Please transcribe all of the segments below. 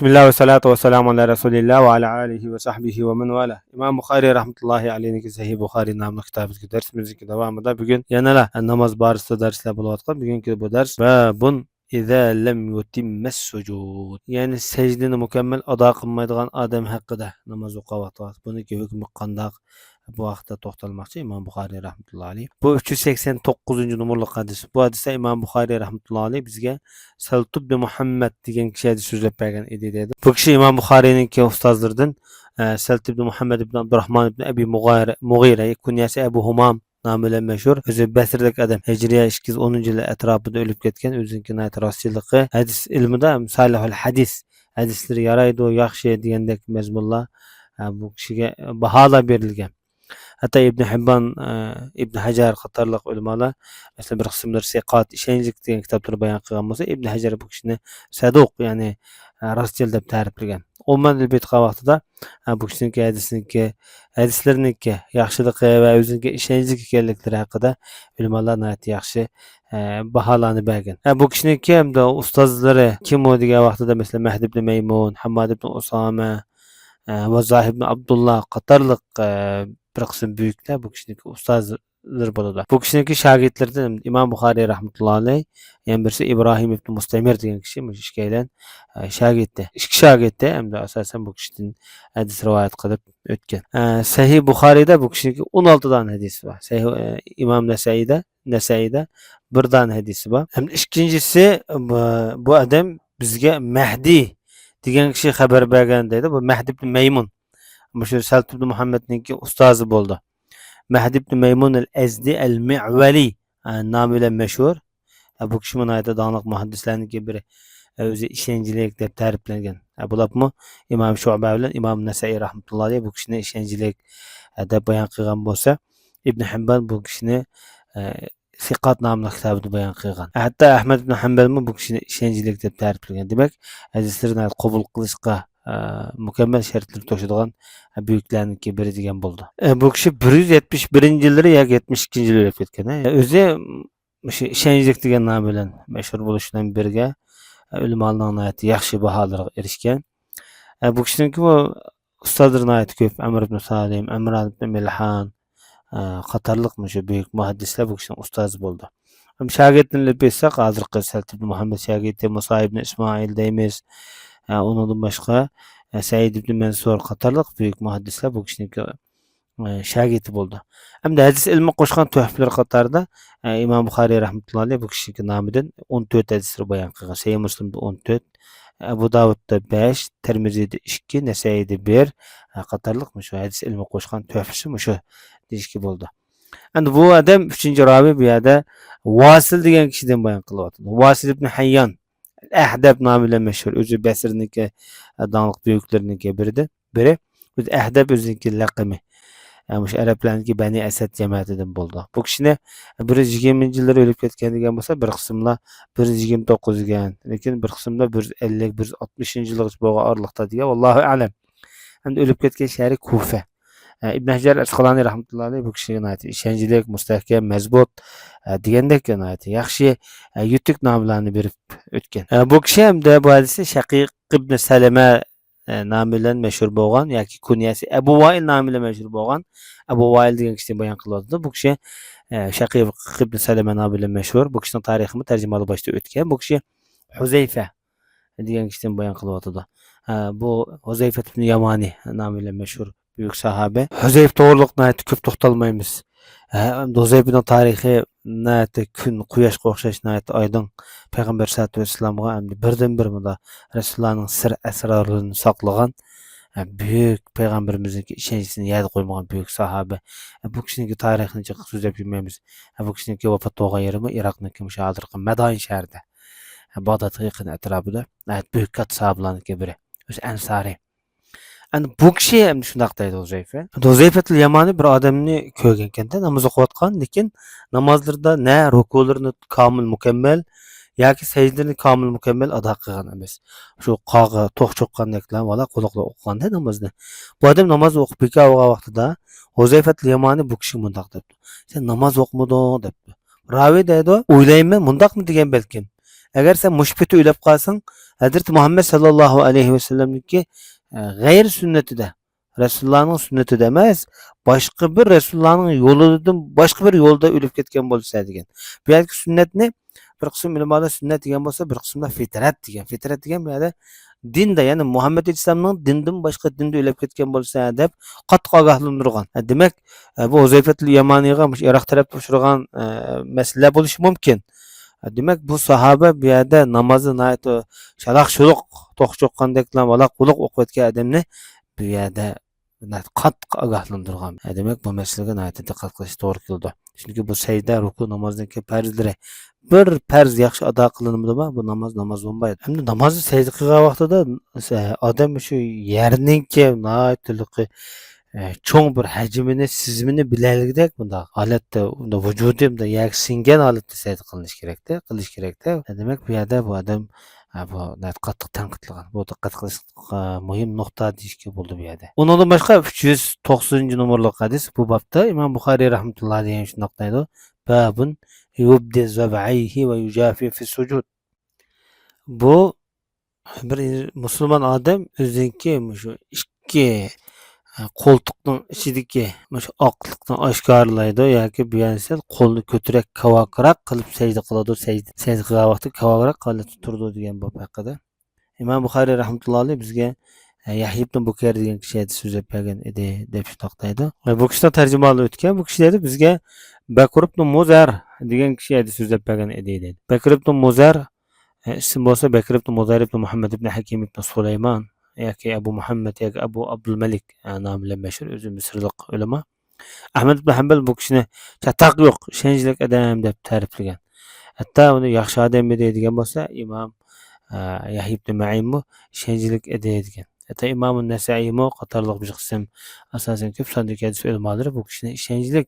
Bismillah ve salatu ve selamu ala Resulillah ve ala alihi ve sahbihi ve men vala. İmam Bukhari rahmetullahi aleyhi Sahih Bukhari namlı kitabımızda dersimizin devamında bugün yanala namaz barısında dersler buluyatkan bugünkü bu ders ve bun İza lem yutimmes sucud. Yani secdeni mükemmel ada kılmaydigan adam hakkında namaz okuvatı. Buniki hükmü kandak bu vaqtda to'xtalmoqchi İmam Buxoriy rahmatullohi alayh. Bu 389 numaralı hadis. Bu hadisda İmam Buxoriy rahmatullohi alayh bizga Saltub bin Muhammad degan kishi hadis so'zlab bergan edi dedi. Bu kishi İmam Buxoriyning ustozlaridan Saltub bin Muhammad ibn Abdurrahman ibn Abi Mughira kunyasi Abu Humam namı bilan mashhur. O'zi Basrlik adam. Hijriya 210 yili atrofida o'lib ketgan. O'zining rostchiligi hadis ilmida salihul hadis hadislari yaraydi, yaxshi degandek mazmunlar bu kishiga baholar berilgan. Hatta İbn Hibban, İbn Hajar qatorliq ulamolar mesela bir qismlar siqat ishonchli degan kitoblar bayon qilgan bo'lsa, İbn Hajar bu kishini saduq, ya'ni rostchil deb ta'riflagan. Umuman ilbetqa vaqtida bu kishiniki hadislariniki yaxshiligi va o'ziga ishonchli ekanliklari haqida ulamolar nihoyat yaxshi baholarni bergan. Bu kishiniki hamda ustozlari kim u degan vaqtida mesela Mahdi ibn Maymun, Hammad ibn Usama va Zahib ibn Abdullah qatorliq bir qism büyükler bu kişininki ustazlar bo'ladi. Bu kişininki shogirdlaridan İmam Buxoriy rahmatullohi alayh, yana birisi İbrahim ibn Mustamir degan kishi bu ishkaylan shogirdi. Ikki shogirdi hamda asosan bu kishidan hadis rivoyat qilib o'tgan. Sahih Buxoriyda bu kishiniki 16 dan hadis bor. Sahih İmam Nasai'da 1 dan hadisi bor. Hamda ikkinchisi bu adam bizga Mahdi degan kishi xabar bergan deydi. Bu Mahdi ibn Maymun. Şu Saltub ibn Muhammed'ninki ustozi bo'ldi. Mahdi ibn Maymun al-Azdi al-Mi'vali nomi bilan mashhur. Bu kishi nihoyatda doniq muhaddislarningki biri. O'zi ishonchlilik deb ta'riflangan. Bularmi İmam Shu'ba bilan İmam Nasai rahmatullohi alayh bu kishini ishonchlilik deb bayon qilgan bo'lsa, İbn Hibban bu kishini Siqat nomli kitobida bayon qilgan. Hatto Ahmad ibn Hanbal bu kishini ishonchlilik deb ta'riflagan. Demak, hadislarni qabul qilishga mükemmel şartları toşuduğun büyüklerninki biri degan bo'ldi. Bu kishi 171-yillari yoki 72-yilda o'lib ketgan. O'zi o'sha ishonchlik degan nom bilan mashhur bo'lishidan birga ulamolarning nihoyat yaxshi baholarga erishgan. Bu kishiniki bu ustozlar nihoyat ko'p. Amr ibn Salim, Imron ibn Milhan qatorliq shu buyuk muhaddislar bu kishining ustozi bo'ldi. Shogirdini bilsak, hozirgi Saltub ibn Muhammad shogirdi Musa ibn Ismoil deymiz. Ondan başqa Said ibn Mansur qatorliq buyuk muhaddislar bu kishiniki shogirdi bo'ldi. Hamda hadis ilmi qo'shgan tuhflar qatorida İmam Buxoriy rahmatullohi alayh bu kishiniki nomidan 14 hadisni bayon qilgan. Sahih Muslimda 14, Abu Davudda 5, Tirmizida 2, Nasaiyda 1 qatorliq shu hadis ilmi qo'shgan tuhfasi shu deyishki bo'ldi. Endi bu adam 3-ravi bu yerda Vasil degan kishidan bayon qilyapti. Vasil ibn Hayyan Ahdab nomi bilan mashhur. O'zi Basrniki doniq buyuklarininki biri. O'zi Ahdab o'ziniki laqami. Shu arablarniki Bani Asad jamoatidan bo'ldi. Bu kishini 120-yillarda o'lib ketgan degan bo'lsa, bir qismlar 129 degan, lekin bir qismlar 150-160-yilgacha bo'lgan oraliqda degan, vallohu a'lam. Hamda o'lib ketgan shahri Kufa. İbn Hajar Asqalani rahmatullohi alayh bu kishiga ishonchlik, mustahkam, mazbut degandek yaxshi yutuq nomlarni berib o'tgan. Bu kishi hamda bu hadisni Shaqiq ibn Salama nomi bilan mashhur bo'lgan yoki kunyasi Abu Vail nomi bilan mashhur bo'lgan. Abu Vail degan kishini bayon qilyapti. Bu kishi Shaqiq ibn Salama nomi bilan mashhur. Bu kishining tarixini tarjimali boshda o'tgan. Bu kishi Huzayfa degan kishidan bayon qilyapti. Bu Huzayfa ibn Yamani nomi bilan mashhur büyük sahabe. Huzayf to'g'riliq nihoyat ko'p to'xtalmaymiz. Huzayfning tarixi nihoyat kun, quyoshga o'xshash nihoyat oydin. Payg'ambar sollallohu alayhi vasallamga birdan-bir bunda Rasulullohning sir asrorlarini saqlagan büyük payg'ambarimizning ishonchisini yad qo'ymagan büyük sahabe. Bu kishiningki tarixini chiqib so'zlab yurmaymiz. Bu kishiningki vafot bo'lgan yeri Iroqning hozirgi Madain shahrida. Bag'dodga yaqin atrofida büyük kat sahabalarning biri. O'zi Ansari. Yani bu kishi ham shunday deydi Huzayfa. Huzayfatul Yamani bir odamni ko'rgan ekanda, namoz o'qiyotgan, lekin namozlarda na rukularni komil mukammal yoki sajdalarini komil mukammal ado qilgan emas. Shu qog'i to'q cho'qqandeklar wala quloqlar o'qiganda namozni. Bu odam namoz o'qib bo'lgan vaqtida Huzayfatul Yamani bu kishi mundaq debdi. Sen namoz o'qimading debdi. Ravi deydi, o'ylayman mundaqmi degan balkim. Agar sen mushbeti o'ylab qolsang, Hazreti Muhammad sallallohu alayhi vasallamniki g'ayr sunnatida, Rasulullohning sunnatida emas, boshqa bir Rasulullohning yo'lidan boshqa bir yo'lda o'lib ketgan bo'lsa degan. Bu yergi sunnatni bir qism ulamada sunnat degan bo'lsa, bir qismda fitrat degan. Fitrat degan bu yerda dinda, ya'ni Muhammad alayhisolamning dindan boshqa dinda o'lib ketgan bo'lsa deb qattiq ogohlantirgan. Demak, bu Huzayfatul Yamaniyga Iroq tarafda uchragan masala bo'lishi mumkin. Demak, bu sahoba bu yerda namozni shalaq shuluq to'xchoqqandeklar valoq quluq o'qiyotgan odamni bu yerda qattiq ogohlantirgan. Demak, bu masalaga diqqat qilish to'g'ri keldi. Chunki bu sajda, ruku namozniki farzlari bir farz yaxshi ado qilinmadimi, bu namoz bo'lmaydi. Hamda namozni sajda qilgan vaqtida odam shu yerninki cho'ng bir hajmini, sizmini bilaligidek bunda holatda, unda vujudi bunda yaksingan holatda sajda qilish kerakda. Demak, bu yerda bu odam bu qattiq tanqidlagan. Bu diqqat qilish muhim nuqta deyishga bo'ldi bu yerda. Undan boshqa 390-nomerlik hadis bu bobda Imom Buxoriy rahmatullohi alayhi shunday deydi: Babun yubdi zab'ayhi va yujafi fi sujud. Bu bir musulmon odam o'ziniki shu ikki qo'ltiqning ichidagi shu oqlikni oshkorlaydi yoki bu yerda qo'lni ko'tarak kavakroq qilib sajda qiladi, sajda qilgan vaqtda kavakroq holatda turdi degan bob haqida Imom Buxoriy rahmatullohi alayhi bizga Yahya ibn Bukayr degan kishi so'zlab bergan edi deb shunday. Bu kishidan tarjimali o'tgan. Bu kishi dedi bizga Bakr ibn Muzar degan kishi so'zlab bergan edi dedi. Bakr ibn Muzar ism bo'lsa Bakr ibn Muzar ibn Muhammad ibn Hakim ibn Sulaymon yoki Abu Muhammad yoki Abu Abdul Malik nomi bilan mashhur o'zi misrlik ulamo. Ahmad ibn Hanbal bu kishini chataq yo'q, ishonchli odam deb ta'riflagan. Hatto uni yaxshi odam edi degan bo'lsa, Imom Yahya ibn Ma'in ishonchli edi degan. Hatto Imom Nasaiy qatorliq bir qism asosan ko'p sondagi hadis ulamolari bu kishini ishonchli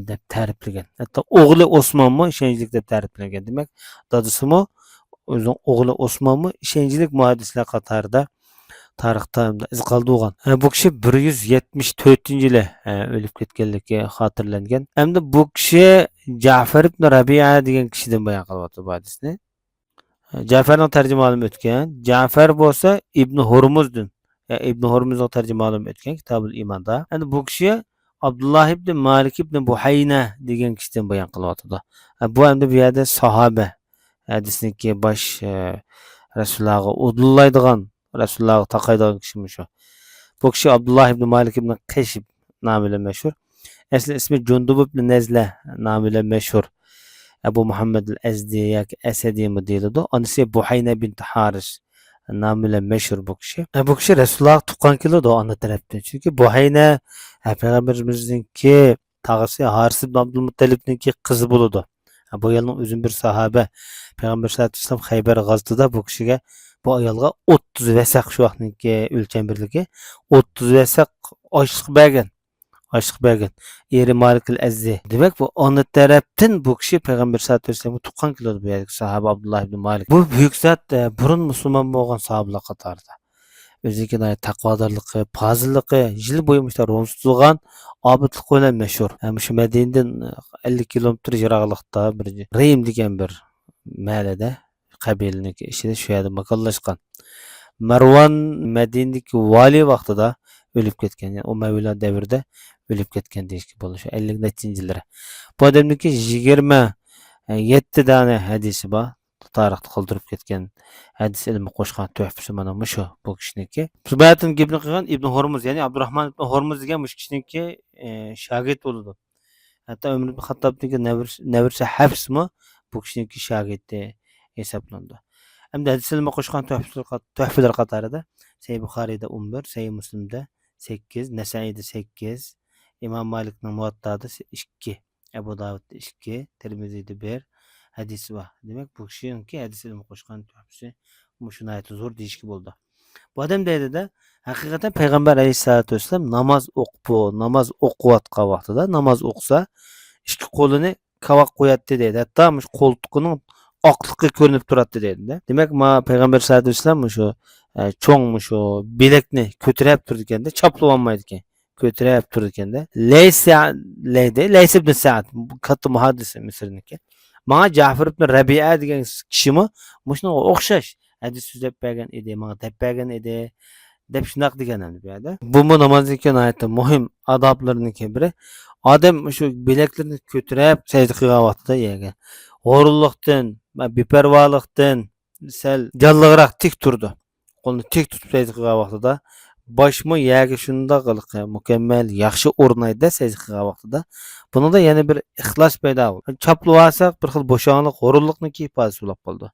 deb ta'riflagan. Hatto o'g'li Osmon ishonchli deb ta'riflagan. Demak, dadasi o'zining o'g'li Osmon ishonchli muhaddislar qatorida tarixda iz qoldirgan. Bu kishi 174-yili o'lib ketganligi xotirlangan. Hamda bu kishi Ja'far ibn Rabi'a degan kishidan bayon qilyapti bu hadisni. Ja'farning tarjimalari o'tgan. Ja'far bo'lsa Ibn Hurmuzdan. Ibn Hurmuzning tarjimalari o'tgan Kitobul Imonda. Endi bu kishi Abdullah ibn Malik ibn Buhayna degan kishidan bayon qilyapti. Bu endi bu yerda sahoba hadisniki bosh Rasulullohga udullaydigan, Rasulullohga taqaydigan kishi shu. Bu kishi Abdullah ibn Malik ibn Qashib nomi bilan mashhur. Asli ismi Jundub ibn Nazla nomi bilan mashhur. Abu Muhammad al-Azdi yoki Asadi deyiladi. Onasi Buhayna bint Haris nomi bilan mashhur bu kishi. Bu kishi Rasululloh tuqqan keladi ona tarafdan. Chunki Buhayna payg'ambarimizninki tog'asi Haris ibn Abdul Muttalibniki qizi bo'ladi. Bu ayolning o'zim bir sahoba. Payg'ambar sollallohu alayhi vasallam Xaybar g'azotida bu kishiga bu ayolga 30 vasaq shu vaqtniki o'lcham birligi 30 vasaq oshliq bergan. Eri Malik al-Azzi. Demak, bu ona tarafdan bu kishi payg'ambar sollallohu alayhi vasallamga tuqqan keladi bu yerda sahoba Abdullah ibn Malik. Bu buyuk zot burun musulmon bo'lgan sahobalar qatorida. O'ziga taqvodorligi, fozilligi, yil bo'yi ro'za tutgan obidlik bilan mashhur. Shu Madinadan 50 kilometr yiroqlikda bir Rim degan bir mahallada qabilaniki ishida shu yerda makonlashgan. Marvon Madinadagi vali vaqtida o'lib ketgan. Yani Umayyalar davrida o'lib ketgan deyishga bo'ladi. Shu 50-yillar. Bu odamniki 27 dona hadisi bor. Tarixda qoldirib ketgan hadis ilmi qo'shgan tuhfasi mana shu bu kishiniki. Subayatun ibn qilgan Ibn Hurmuz, ya'ni Abdurrahman ibn Hurmuz degan bu kishiniki shogird bo'ldi. Hatto Umar ibn Xattobniki navrasi Hafsmi bu kishiniki shogirdi hisoblandi. Hamda hadis ilmi qo'shgan tuhfalar qatorida Sahih Buxoriyda 11, Sahih Muslimda 8, Nasaiyda 8, Imom Malikning Muvattoda 2, Abu Davudda 2, Tirmiziyda 1 hadisi var. Demek bu kişinin hadis ilmi qo'shgan tuhfasi shuni aytib zo'r deyishga bo'ldi. Bu odam deydi de haqiqatan payg'ambar alayhissalatu vassalam namoz o'qiyotgan vaqtida namoz o'qisa ikki qo'lini kavoq qo'yadi deydi. Hatto qo'ltiqining oqligi ko'rinib turadi deydi. Demak, payg'ambar sallallohu alayhi vasallam shu cho'ng shu bilakni ko'tarib turdi ekanda, choplab olmaydi ekan. Ko'tarib turdi ekanda. Laysa ibn Sa'd katta muhaddis Misrniki. Manga Ja'far ibn Rabi'a degan kishimi mushunga o'xshash hadis so'zlab bergan edi, manga deb bergan edi deb shundoq degan bu yerda. Bu namozning nihoyatda muhim odoblarining biri. Odam shu bilaklarni ko'tarib sajda qilgan vaqtida yerga g'ururlikdan va beparvolikdan sal jalliroq tik turdi. Qo'lni tik tutib sajda qilgan vaqtida boshmi yerga shundoq mukammal yaxshi o'rnaydi sajda qilgan vaqtida. Buningda yana bir ixlos paydo bo'ldi. Chaplab olsak bir xil bo'shonlik, g'ururlikning ifodasi bo'lib qoldi.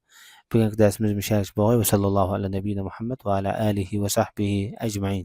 Bugungi darsimiz mushash bo'ldi. Va sallallohu ala nabiyina Muhammad va ala alihi va sahbihi ajmain.